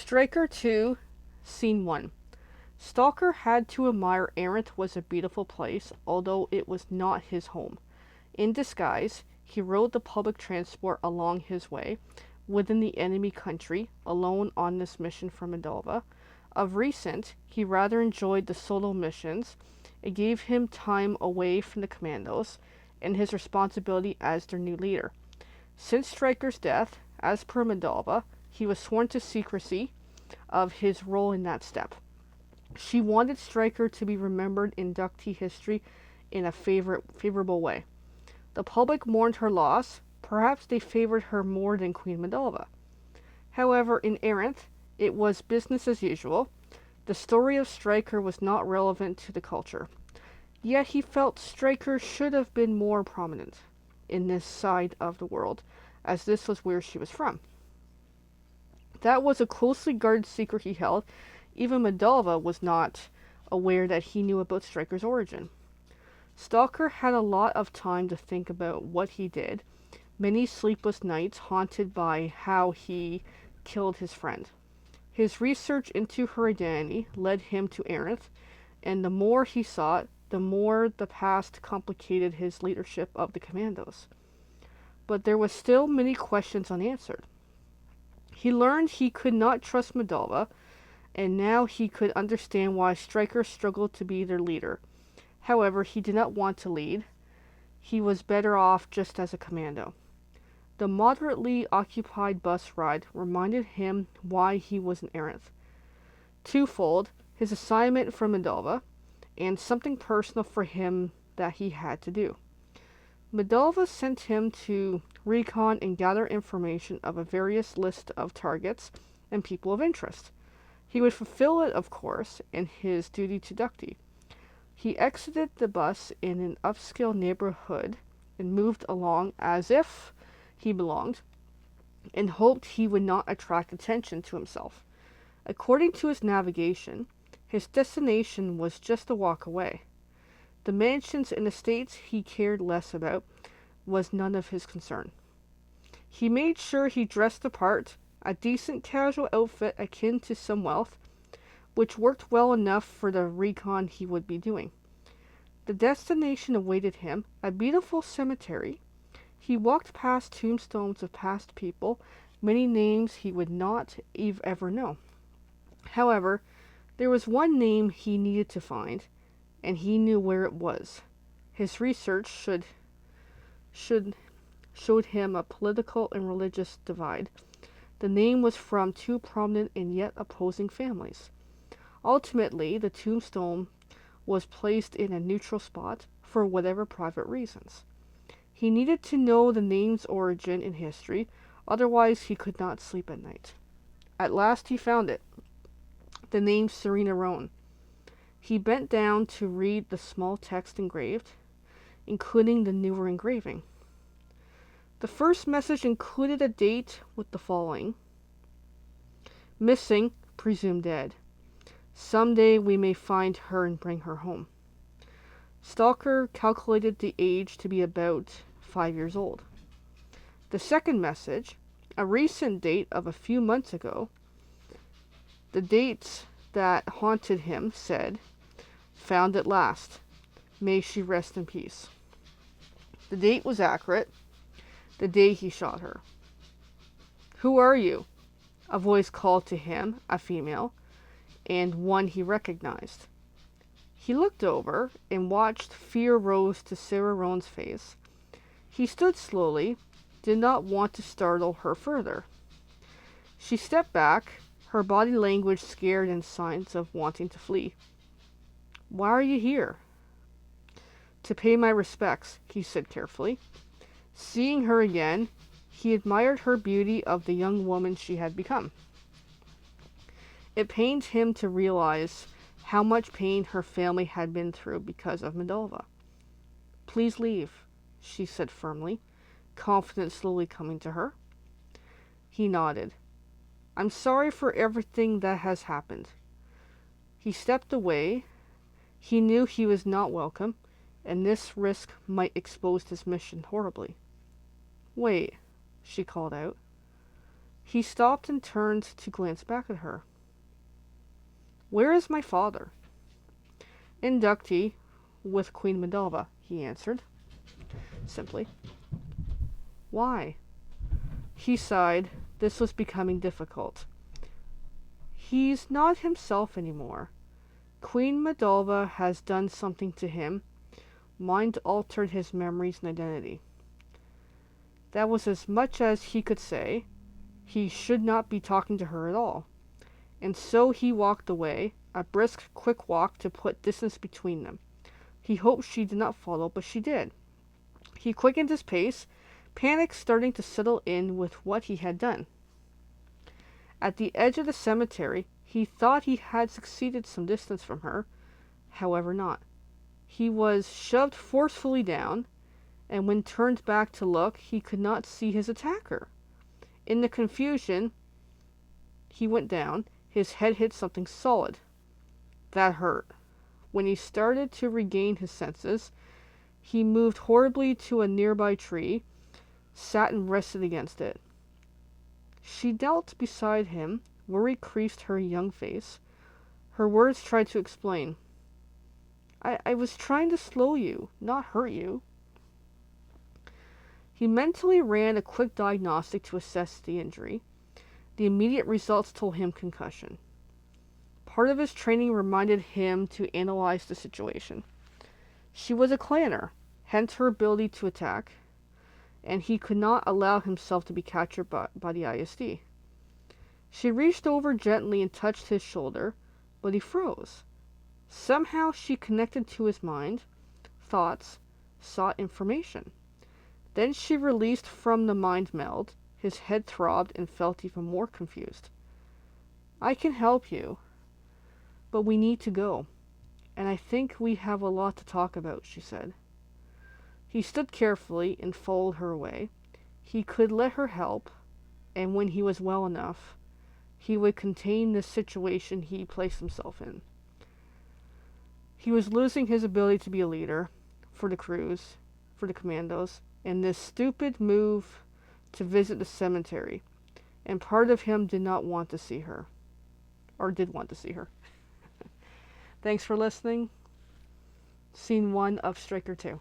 Striker 2, Scene 1. Stalker had to admire Aranth was a beautiful place, although it was not his home. In disguise, he rode the public transport along his way, within the enemy country, alone on this mission from Moldova. Of recent, he rather enjoyed the solo missions. It gave him time away from the commandos and his responsibility as their new leader. Since Striker's death, as per Moldova, he was sworn to secrecy of his role in that step. She wanted Striker to be remembered in inductee history in a favorable way. The public mourned her loss. Perhaps they favored her more than Queen Moldova. However, in Aranth, it was business as usual. The story of Striker was not relevant to the culture. Yet he felt Striker should have been more prominent in this side of the world, as this was where she was from. That was a closely guarded secret he held. Even Moldova was not aware that he knew about Striker's origin. Stalker had a lot of time to think about what he did, many sleepless nights haunted by how he killed his friend. His research into her identity led him to Aranth, and the more he sought, the more the past complicated his leadership of the commandos. But there were still many questions unanswered. He learned he could not trust Moldova, and now he could understand why Striker struggled to be their leader. However, he did not want to lead. He was better off just as a commando. The moderately occupied bus ride reminded him why he was an Aranth. Twofold, his assignment from Moldova, and something personal for him that he had to do. Moldova sent him to recon and gather information of a various list of targets and people of interest. He would fulfill it, of course, in his duty to Ducty. He exited the bus in an upscale neighborhood and moved along as if he belonged, and hoped he would not attract attention to himself. According to his navigation, his destination was just a walk away. The mansions and estates he cared less about was none of his concern. He made sure he dressed the part, a decent casual outfit akin to some wealth, which worked well enough for the recon he would be doing. The destination awaited him, a beautiful cemetery. He walked past tombstones of past people, many names he would not ever know. However, there was one name he needed to find, and he knew where it was. His research showed him a political and religious divide. The name was from two prominent and yet opposing families. Ultimately, the tombstone was placed in a neutral spot for whatever private reasons. He needed to know the name's origin in history, otherwise he could not sleep at night. At last he found it. The name Serena Roan. He bent down to read the small text engraved, including the newer engraving. The first message included a date with the following: missing, presumed dead. Someday we may find her and bring her home. Stalker calculated the age to be about 5 years old. The second message, a recent date of a few months ago. The dates that haunted him said, "Found at last. May she rest in peace." The date was accurate. The day he shot her. "Who are you?" A voice called to him, a female, and one he recognized. He looked over and watched fear rose to Sarah Roan's face. He stood slowly, did not want to startle her further. She stepped back, her body language scared and signs of wanting to flee. "Why are you here?" "To pay my respects," he said carefully. Seeing her again, he admired her beauty of the young woman she had become. It pained him to realize how much pain her family had been through because of Moldova. "Please leave," she said firmly, confidence slowly coming to her. He nodded. "I'm sorry for everything that has happened." He stepped away. He knew he was not welcome, and this risk might expose his mission horribly. "Wait," she called out. He stopped and turned to glance back at her. Where is my father? In Ducty, with Queen Medalva, he answered, simply. Why? He sighed. This was becoming difficult. He's not himself anymore. Queen Medalva has done something to him. Mind altered his memories and identity. That was as much as he could say. He should not be talking to her at all. And so he walked away, a brisk, quick walk to put distance between them. He hoped she did not follow, but she did. He quickened his pace, panic starting to settle in with what he had done. At the edge of the cemetery, he thought he had succeeded some distance from her, however not. He was shoved forcefully down, and when turned back to look, he could not see his attacker. In the confusion, he went down. His head hit something solid. That hurt. When he started to regain his senses, he moved horribly to a nearby tree, sat and rested against it. She knelt beside him. Worry creased her young face. Her words tried to explain. I was trying to slow you, not hurt you. He mentally ran a quick diagnostic to assess the injury. The immediate results told him concussion. Part of his training reminded him to analyze the situation. She was a clanner, hence her ability to attack, and he could not allow himself to be captured by the ISD. She reached over gently and touched his shoulder, but he froze. Somehow she connected to his mind, thoughts, sought information. Then she released from the mind meld. His head throbbed and felt even more confused. I can help you, but we need to go, and I think we have a lot to talk about, she said. He stood carefully and followed her away. He could let her help, and when he was well enough, he would contain the situation he placed himself in. He was losing his ability to be a leader for the crews, for the commandos, and this stupid move to visit the cemetery, and part of him did not want to see her, or did want to see her. Thanks for listening. Scene 1 of Striker 2.